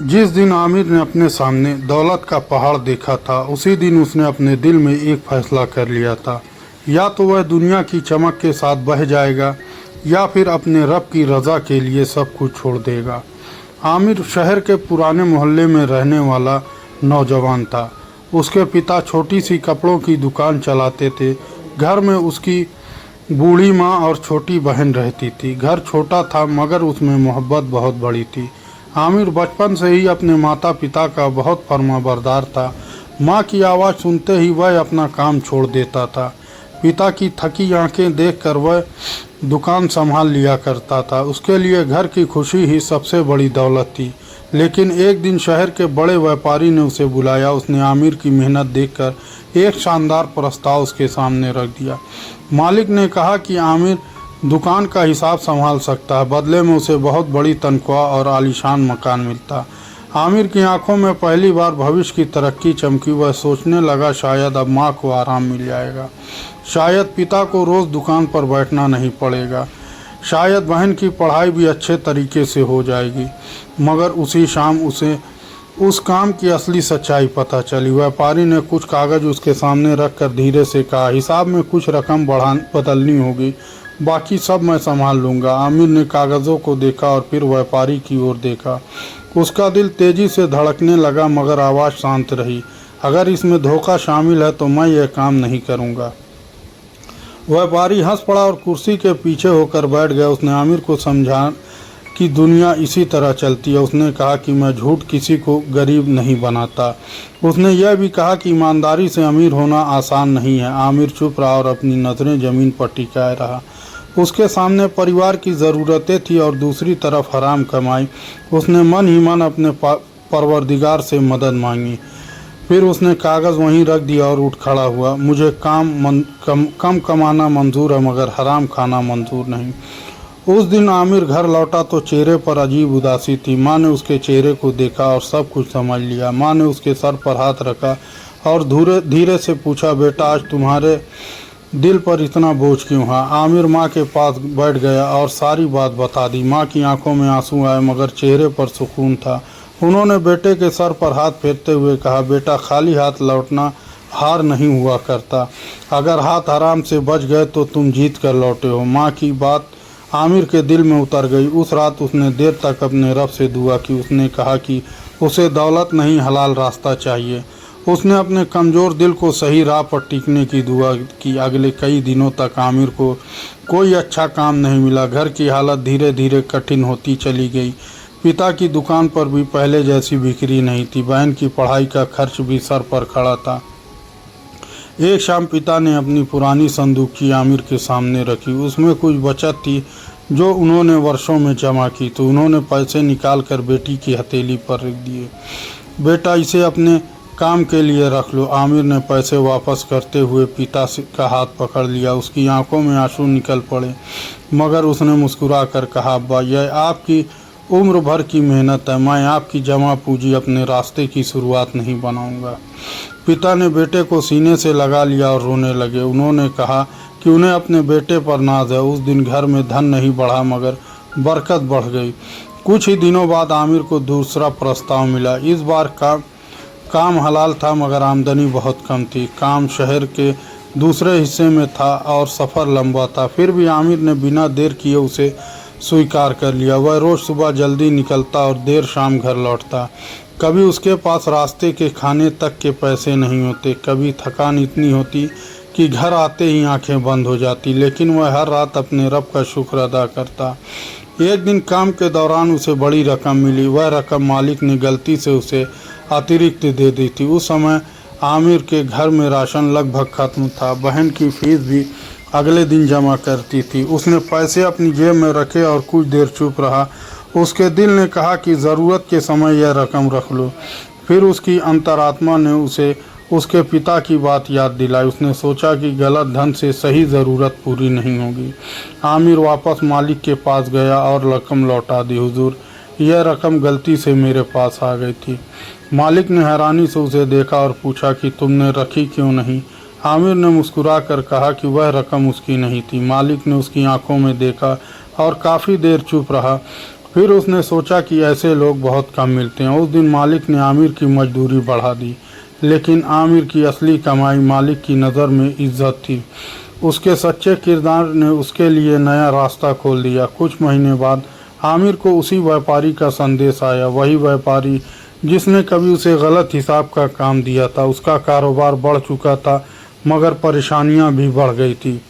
जिस दिन आमिर ने अपने सामने दौलत का पहाड़ देखा था, उसी दिन उसने अपने दिल में एक फैसला कर लिया था। या तो वह दुनिया की चमक के साथ बह जाएगा या फिर अपने रब की रज़ा के लिए सब कुछ छोड़ देगा। आमिर शहर के पुराने मोहल्ले में रहने वाला नौजवान था। उसके पिता छोटी सी कपड़ों की दुकान चलाते थे। घर में उसकी बूढ़ी माँ और छोटी बहन रहती थी। घर छोटा था मगर उसमें मोहब्बत बहुत बड़ी थी। आमिर बचपन से ही अपने माता पिता का बहुत फर्माबरदार था। माँ की आवाज़ सुनते ही वह अपना काम छोड़ देता था। पिता की थकी आंखें देखकर वह दुकान संभाल लिया करता था। उसके लिए घर की खुशी ही सबसे बड़ी दौलत थी। लेकिन एक दिन शहर के बड़े व्यापारी ने उसे बुलाया। उसने आमिर की मेहनत देखकर एक शानदार प्रस्ताव उसके सामने रख दिया। मालिक ने कहा कि आमिर दुकान का हिसाब संभाल सकता है, बदले में उसे बहुत बड़ी तनख्वाह और आलीशान मकान मिलता। आमिर की आंखों में पहली बार भविष्य की तरक्की चमकी। वह सोचने लगा शायद अब माँ को आराम मिल जाएगा, शायद पिता को रोज़ दुकान पर बैठना नहीं पड़ेगा, शायद बहन की पढ़ाई भी अच्छे तरीके से हो जाएगी। मगर उसी शाम उसे उस काम की असली सच्चाई पता चली। व्यापारी ने कुछ कागज़ उसके सामने रखकर धीरे से कहा, हिसाब में कुछ रकम बदलनी होगी, बाकी सब मैं संभाल लूँगा। आमिर ने कागज़ों को देखा और फिर व्यापारी की ओर देखा। उसका दिल तेज़ी से धड़कने लगा मगर आवाज़ शांत रही। अगर इसमें धोखा शामिल है तो मैं यह काम नहीं करूँगा। व्यापारी हंस पड़ा और कुर्सी के पीछे होकर बैठ गया। उसने आमिर को समझा कि दुनिया इसी तरह चलती है। उसने कहा कि मैं झूठ किसी को गरीब नहीं बनाता। उसने यह भी कहा कि ईमानदारी से अमीर होना आसान नहीं है। आमिर चुप रहा और अपनी नज़रें ज़मीन पर टिकाए रहा। उसके सामने परिवार की ज़रूरतें थी और दूसरी तरफ हराम कमाई। उसने मन ही मन अपने परवरदिगार से मदद मांगी। फिर उसने कागज़ वहीं रख दिया और उठ खड़ा हुआ। मुझे कम कमाना मंजूर है मगर हराम खाना मंजूर नहीं। उस दिन आमिर घर लौटा तो चेहरे पर अजीब उदासी थी। माँ ने उसके चेहरे को देखा और सब कुछ समझ लिया। माँ ने उसके सर पर हाथ रखा और धीरे से पूछा, बेटा आज तुम्हारे दिल पर इतना बोझ क्यों है? आमिर माँ के पास बैठ गया और सारी बात बता दी। माँ की आंखों में आंसू आए मगर चेहरे पर सुकून था। उन्होंने बेटे के सर पर हाथ फेरते हुए कहा, बेटा खाली हाथ लौटना हार नहीं हुआ करता। अगर हाथ हराम से बच गए तो तुम जीत कर लौटे हो। माँ की बात आमिर के दिल में उतर गई। उस रात उसने देर तक अपने रब से दुआ की। उसने कहा कि उसे दौलत नहीं हलाल रास्ता चाहिए। उसने अपने कमज़ोर दिल को सही राह पर टिकने की दुआ की। अगले कई दिनों तक आमिर को कोई अच्छा काम नहीं मिला। घर की हालत धीरे धीरे कठिन होती चली गई। पिता की दुकान पर भी पहले जैसी बिक्री नहीं थी। बहन की पढ़ाई का खर्च भी सर पर खड़ा था। एक शाम पिता ने अपनी पुरानी संदूकी आमिर के सामने रखी। उसमें कुछ बचत थी जो उन्होंने वर्षों में जमा की। तो उन्होंने पैसे निकाल कर बेटी की हथेली पर रख दिए। बेटा इसे अपने काम के लिए रख लो। आमिर ने पैसे वापस करते हुए पिता का हाथ पकड़ लिया। उसकी आंखों में आंसू निकल पड़े मगर उसने मुस्कुरा कर कहा, अब्बा यह आपकी उम्र भर की मेहनत है, मैं आपकी जमा पूंजी अपने रास्ते की शुरुआत नहीं बनाऊंगा। पिता ने बेटे को सीने से लगा लिया और रोने लगे। उन्होंने कहा कि उन्हें अपने बेटे पर नाज है। उस दिन घर में धन नहीं बढ़ा मगर बरकत बढ़ गई। कुछ ही दिनों बाद आमिर को दूसरा प्रस्ताव मिला। इस बार काम हलाल था मगर आमदनी बहुत कम थी। काम शहर के दूसरे हिस्से में था और सफ़र लंबा था। फिर भी आमिर ने बिना देर किए उसे स्वीकार कर लिया। वह रोज़ सुबह जल्दी निकलता और देर शाम घर लौटता। कभी उसके पास रास्ते के खाने तक के पैसे नहीं होते, कभी थकान इतनी होती कि घर आते ही आंखें बंद हो जाती, लेकिन वह हर रात अपने रब का शुक्र अदा करता। एक दिन काम के दौरान उसे बड़ी रकम मिली। वह रकम मालिक ने गलती से उसे अतिरिक्त दे दी थी। उस समय आमिर के घर में राशन लगभग खत्म था। बहन की फीस भी अगले दिन जमा करती थी। उसने पैसे अपनी जेब में रखे और कुछ देर चुप रहा। उसके दिल ने कहा कि ज़रूरत के समय यह रकम रख लो। फिर उसकी अंतरात्मा ने उसे उसके पिता की बात याद दिलाई। उसने सोचा कि गलत धन से सही ज़रूरत पूरी नहीं होगी। आमिर वापस मालिक के पास गया और रकम लौटा दी। हुजूर यह रकम गलती से मेरे पास आ गई थी। मालिक ने हैरानी से उसे देखा और पूछा कि तुमने रखी क्यों नहीं? आमिर ने मुस्कुरा कर कहा कि वह रकम उसकी नहीं थी। मालिक ने उसकी आंखों में देखा और काफ़ी देर चुप रहा फिर उसने सोचा कि ऐसे लोग बहुत कम मिलते हैं। उस दिन मालिक ने आमिर की मजदूरी बढ़ा दी, लेकिन आमिर की असली कमाई मालिक की नज़र में इज्जत थी। उसके सच्चे किरदार ने उसके लिए नया रास्ता खोल दिया। कुछ महीने बाद आमिर को उसी व्यापारी का संदेश आया। वही व्यापारी जिसने कभी उसे गलत हिसाब का काम दिया था। उसका कारोबार बढ़ चुका था, मगर परेशानियां भी बढ़ गई थी।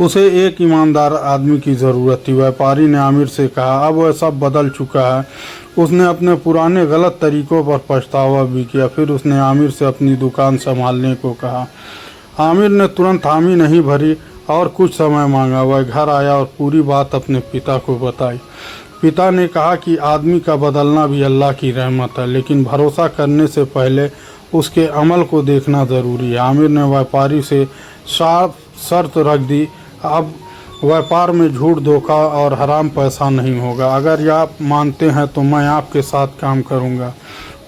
उसे एक ईमानदार आदमी की ज़रूरत थी। व्यापारी ने आमिर से कहा, अब वह सब बदल चुका है। उसने अपने पुराने गलत तरीकों पर पछतावा भी किया। फिर उसने आमिर से अपनी दुकान संभालने को कहा। आमिर ने तुरंत हामी नहीं भरी और कुछ समय मांगा। वह घर आया और पूरी बात अपने पिता को बताई। पिता ने कहा कि आदमी का बदलना भी अल्लाह की रहमत है, लेकिन भरोसा करने से पहले उसके अमल को देखना ज़रूरी है। आमिर ने व्यापारी से साफ शर्त रख दी, अब व्यापार में झूठ, धोखा और हराम पैसा नहीं होगा। अगर आप मानते हैं तो मैं आपके साथ काम करूंगा।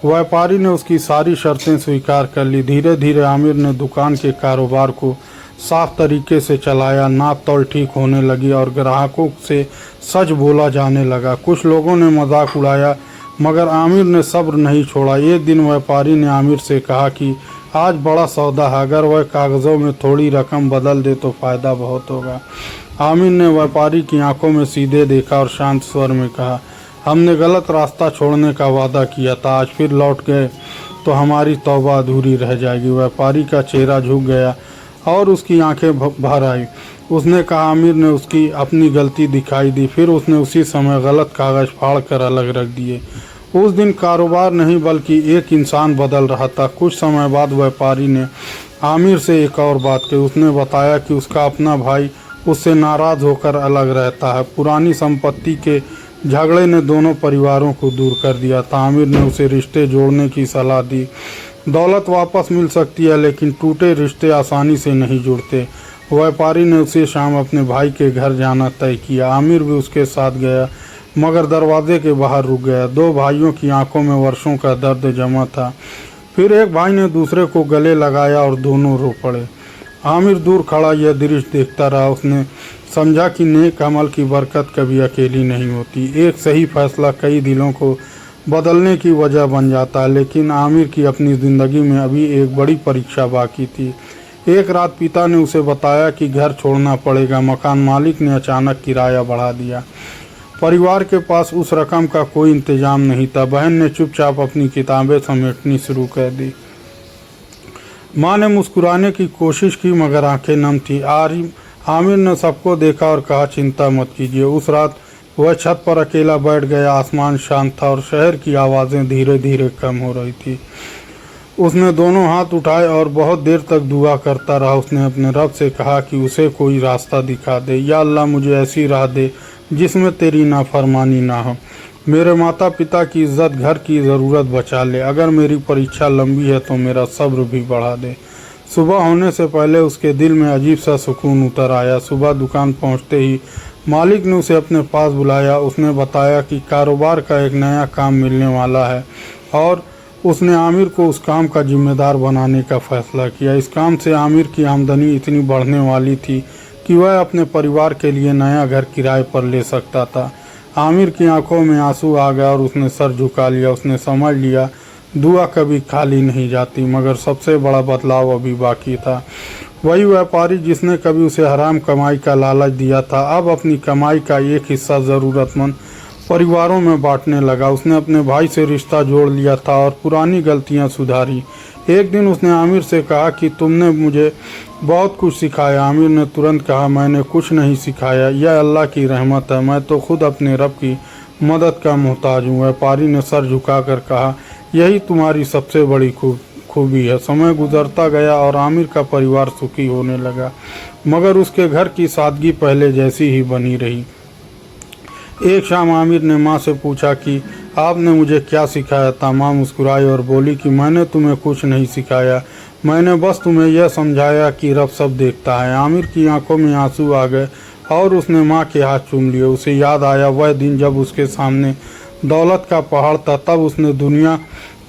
व्यापारी ने उसकी सारी शर्तें स्वीकार कर ली। धीरे धीरे आमिर ने दुकान के कारोबार को साफ तरीके से चलाया। नाप तोल ठीक होने लगी और ग्राहकों से सच बोला जाने लगा। कुछ लोगों ने मजाक उड़ाया, मगर आमिर ने सब्र नहीं छोड़ा। एक दिन व्यापारी ने आमिर से कहा कि आज बड़ा सौदा है, अगर वह कागज़ों में थोड़ी रकम बदल दे तो फ़ायदा बहुत होगा। आमिर ने व्यापारी की आंखों में सीधे देखा और शांत स्वर में कहा, हमने गलत रास्ता छोड़ने का वादा किया था, आज फिर लौट गए तो हमारी तौबा अधूरी रह जाएगी। व्यापारी का चेहरा झुक गया और उसकी आंखें भर आई। उसने कहा, आमिर ने उसकी अपनी गलती दिखाई दी। फिर उसने उसी समय गलत कागज़ फाड़ कर अलग रख दिए। उस दिन कारोबार नहीं बल्कि एक इंसान बदल रहा था। कुछ समय बाद व्यापारी ने आमिर से एक और बात कही। उसने बताया कि उसका अपना भाई उससे नाराज़ होकर अलग रहता है। पुरानी संपत्ति के झगड़े ने दोनों परिवारों को दूर कर दिया था। आमिर ने उसे रिश्ते जोड़ने की सलाह दी। दौलत वापस मिल सकती है, लेकिन टूटे रिश्ते आसानी से नहीं जुड़ते। व्यापारी ने उसे शाम अपने भाई के घर जाना तय किया। आमिर भी उसके साथ गया, मगर दरवाजे के बाहर रुक गया। दो भाइयों की आंखों में वर्षों का दर्द जमा था। फिर एक भाई ने दूसरे को गले लगाया और दोनों रो पड़े। आमिर दूर खड़ा यह दृश्य देखता रहा। उसने समझा कि नेक अमल की बरकत कभी अकेली नहीं होती। एक सही फैसला कई दिलों को बदलने की वजह बन जाता है। लेकिन आमिर की अपनी ज़िंदगी में अभी एक बड़ी परीक्षा बाकी थी। एक रात पिता ने उसे बताया कि घर छोड़ना पड़ेगा। मकान मालिक ने अचानक किराया बढ़ा दिया। परिवार के पास उस रकम का कोई इंतजाम नहीं था। बहन ने चुपचाप अपनी किताबें समेटनी शुरू कर दी। माँ ने मुस्कुराने की कोशिश की, मगर आंखें नम थी। आमिर ने सबको देखा और कहा, चिंता मत कीजिए। उस रात वह छत पर अकेला बैठ गया। आसमान शांत था और शहर की आवाज़ें धीरे धीरे कम हो रही थी। उसने दोनों हाथ उठाए और बहुत देर तक दुआ करता रहा। उसने अपने रब से कहा कि उसे कोई रास्ता दिखा दे। या अल्लाह, मुझे ऐसी राह दे जिसमें तेरी नाफरमानी ना हो। मेरे माता पिता की इज्जत, घर की ज़रूरत बचा ले। अगर मेरी परीक्षा लंबी है तो मेरा सब्र भी बढ़ा दे। सुबह होने से पहले उसके दिल में अजीब सा सुकून उतर आया। सुबह दुकान पहुंचते ही मालिक ने उसे अपने पास बुलाया। उसने बताया कि कारोबार का एक नया काम मिलने वाला है और उसने आमिर को उस काम का जिम्मेदार बनाने का फैसला किया। इस काम से आमिर की आमदनी इतनी बढ़ने वाली थी कि वह अपने परिवार के लिए नया घर किराए पर ले सकता था। आमिर की आंखों में आंसू आ गया और उसने सर झुका लिया। उसने समझ लिया दुआ कभी खाली नहीं जाती। मगर सबसे बड़ा बदलाव अभी बाकी था। वही व्यापारी जिसने कभी उसे हराम कमाई का लालच दिया था, अब अपनी कमाई का एक हिस्सा ज़रूरतमंद परिवारों में बांटने लगा। उसने अपने भाई से रिश्ता जोड़ लिया था और पुरानी गलतियां सुधारी। एक दिन उसने आमिर से कहा कि तुमने मुझे बहुत कुछ सिखाया। आमिर ने तुरंत कहा, मैंने कुछ नहीं सिखाया, यह अल्लाह की रहमत है। मैं तो खुद अपने रब की मदद का मोहताज हूँ। व्यापारी ने सर झुकाकर कहा, यही तुम्हारी सबसे बड़ी खूबी है। समय गुजरता गया और आमिर का परिवार सुखी होने लगा, मगर उसके घर की सादगी पहले जैसी ही बनी रही। एक शाम आमिर ने माँ से पूछा कि आपने मुझे क्या सिखाया था। माँ मुस्कुराई और बोली कि मैंने तुम्हें कुछ नहीं सिखाया, मैंने बस तुम्हें यह समझाया कि रब सब देखता है। आमिर की आंखों में आंसू आ गए और उसने माँ के हाथ चूम लिए। उसे याद आया वह दिन जब उसके सामने दौलत का पहाड़ था। तब उसने दुनिया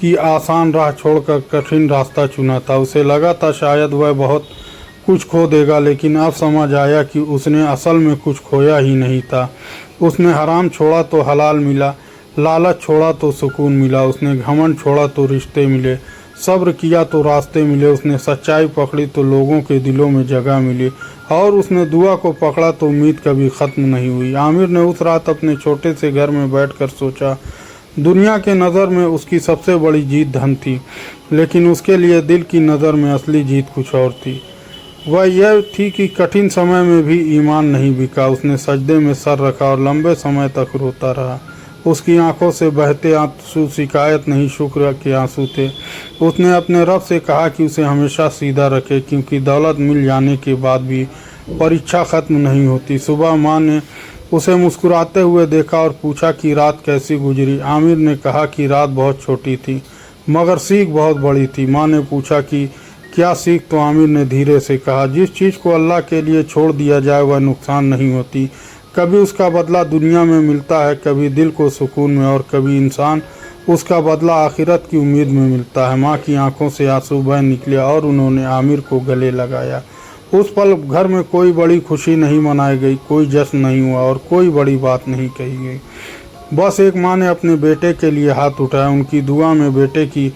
की आसान राह छोड़कर कठिन रास्ता चुना था। उसे लगा था शायद वह बहुत कुछ खो देगा, लेकिन अब समझ आया कि उसने असल में कुछ खोया ही नहीं था। उसने हराम छोड़ा तो हलाल मिला, लालच छोड़ा तो सुकून मिला, उसने घमंड छोड़ा तो रिश्ते मिले, सब्र किया तो रास्ते मिले, उसने सच्चाई पकड़ी तो लोगों के दिलों में जगह मिली, और उसने दुआ को पकड़ा तो उम्मीद कभी ख़त्म नहीं हुई। आमिर ने उस रात अपने छोटे से घर में बैठकर सोचा। दुनिया के नज़र में उसकी सबसे बड़ी जीत धन थी, लेकिन उसके लिए दिल की नज़र में असली जीत कुछ और थी। वह यह थी कि कठिन समय में भी ईमान नहीं बिका। उसने सजदे में सर रखा और लंबे समय तक रोता रहा। उसकी आंखों से बहते आंसू शिकायत नहीं, शुक्र के आंसू थे। उसने अपने रब से कहा कि उसे हमेशा सीधा रखे, क्योंकि दौलत मिल जाने के बाद भी परीक्षा ख़त्म नहीं होती। सुबह माँ ने उसे मुस्कुराते हुए देखा और पूछा कि रात कैसी गुजरी। आमिर ने कहा कि रात बहुत छोटी थी, मगर सीख बहुत बड़ी थी। माँ ने पूछा कि क्या सीख, तो आमिर ने धीरे से कहा, जिस चीज़ को अल्लाह के लिए छोड़ दिया जाए वह नुकसान नहीं होती। कभी उसका बदला दुनिया में मिलता है, कभी दिल को सुकून में, और कभी इंसान उसका बदला आखिरत की उम्मीद में मिलता है। माँ की आंखों से आंसू बह निकले और उन्होंने आमिर को गले लगाया। उस पल घर में कोई बड़ी खुशी नहीं मनाई गई, कोई जश्न नहीं हुआ और कोई बड़ी बात नहीं कही गई। बस एक माँ ने अपने बेटे के लिए हाथ उठाया। उनकी दुआ में बेटे की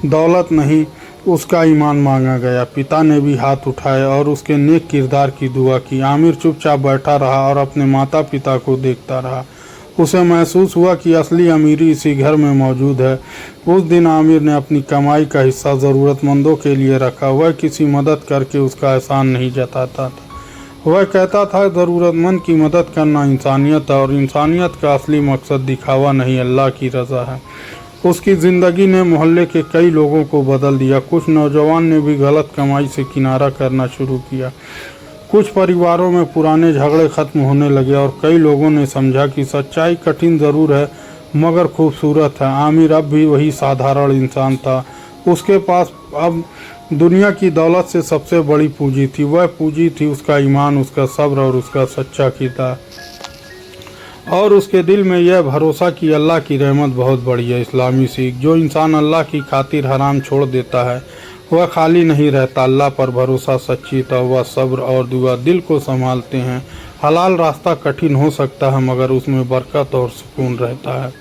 दौलत नहीं, उसका ईमान मांगा गया। पिता ने भी हाथ उठाए और उसके नेक किरदार की दुआ की। आमिर चुपचाप बैठा रहा और अपने माता पिता को देखता रहा। उसे महसूस हुआ कि असली अमीरी इसी घर में मौजूद है। उस दिन आमिर ने अपनी कमाई का हिस्सा ज़रूरतमंदों के लिए रखा। वह किसी मदद करके उसका एहसान नहीं जताता था। वह कहता था, ज़रूरतमंद की मदद करना इंसानियत है, और इंसानियत का असली मकसद दिखावा नहीं, अल्लाह की रज़ा है। उसकी ज़िंदगी ने मोहल्ले के कई लोगों को बदल दिया। कुछ नौजवान ने भी गलत कमाई से किनारा करना शुरू किया। कुछ परिवारों में पुराने झगड़े ख़त्म होने लगे और कई लोगों ने समझा कि सच्चाई कठिन ज़रूर है मगर खूबसूरत है। आमिर अब भी वही साधारण इंसान था। उसके पास अब दुनिया की दौलत से सबसे बड़ी पूंजी थी। वह पूंजी थी उसका ईमान, उसका सब्र और उसका सच्चा किरदार। और उसके दिल में यह भरोसा कि अल्लाह की रहमत बहुत बड़ी है। इस्लामी सीख, जो इंसान अल्लाह की खातिर हराम छोड़ देता है वह खाली नहीं रहता। अल्लाह पर भरोसा, सच्ची तौबा, सब्र और दुआ दिल को संभालते हैं। हलाल रास्ता कठिन हो सकता है मगर उसमें बरकत और सुकून रहता है।